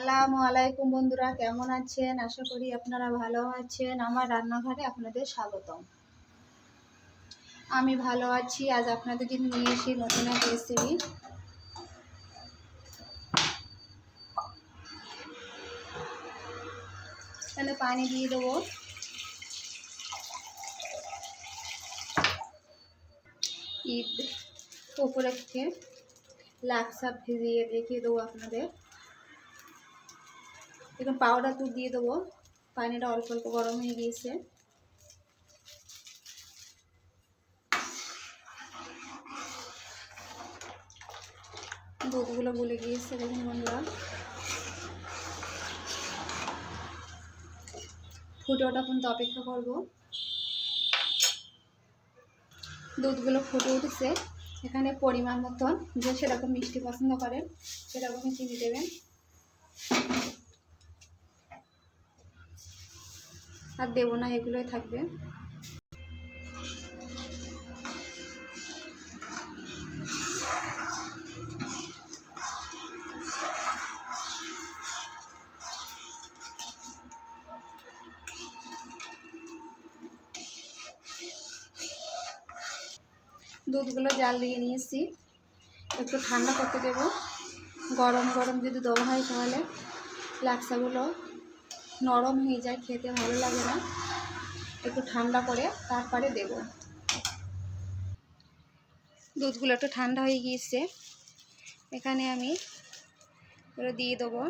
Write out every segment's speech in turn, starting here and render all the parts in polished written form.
আসসালামু আলাইকুম বন্ধুরা, কেমন আছেন? আশা করি আপনারা ভালো আছেন। আমার রান্নাঘরে আপনাদের স্বাগতম। আমি ভালো আছি। আজ আপনাদের জন্য নিয়ে এসেছি নতুন এক রেসিপি। এখানে পানি দিয়ে দেবো। ঈদ উপরে থেকে লাকসা ভিজিয়ে দেখিয়ে দেবো আপনাদের। এখন পাউডার দুধ দিয়ে দেবো। পানিটা অল্প অল্প গরম হয়ে গিয়েছে। দুধগুলো গুলে গিয়েছে, দেখুন বন্ধুরা। ফুটে ওঠা পর্যন্ত অপেক্ষা করবো। দুধগুলো ফুটে উঠেছে। এখানে পরিমাণ মতন যে সেরকম মিষ্টি পছন্দ করেন সেরকমই চিনি দেবেন। আর দেবো না, এগুলোই থাকবে। দুধগুলো জাল দিয়ে নিয়েছি, একটু ঠান্ডা করতে দেবো। গরম গরম যদি দেওয়া হয় তাহলে লাকসাগুলো নরম হয়ে যায়, খেতে ভালো লাগে না। একটু ঠান্ডা করে তারপরে দেব। দুধগুলো একটু ঠান্ডা হয়ে গিয়েছে, এখানে আমি ওগুলো দিয়ে দেবো।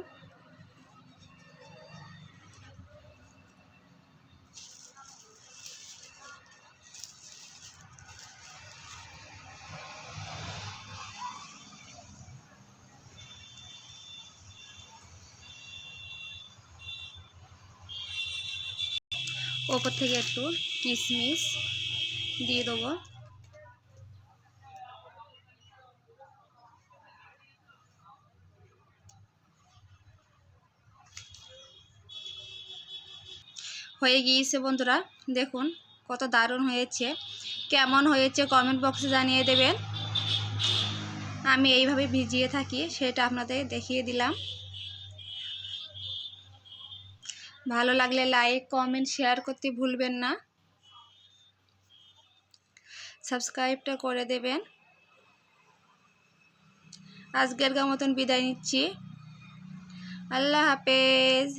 ওপর থেকে একটু কিশমিশ দিয়ে দেবো। হয়ে গিয়েছে বন্ধুরা, দেখুন কত দারুণ হয়েছে। কেমন হয়েছে কমেন্ট বক্সে জানিয়ে দেবেন। আমি এইভাবে ভিজিয়ে থাকি, সেটা আপনাদের দেখিয়ে দিলাম। ভালো লাগলে লাইক কমেন্ট শেয়ার করতে ভুলবেন না। সাবস্ক্রাইবটা করে দেবেন। আজকের মতন বিদায় নিচ্ছি। আল্লাহ হাফেজ।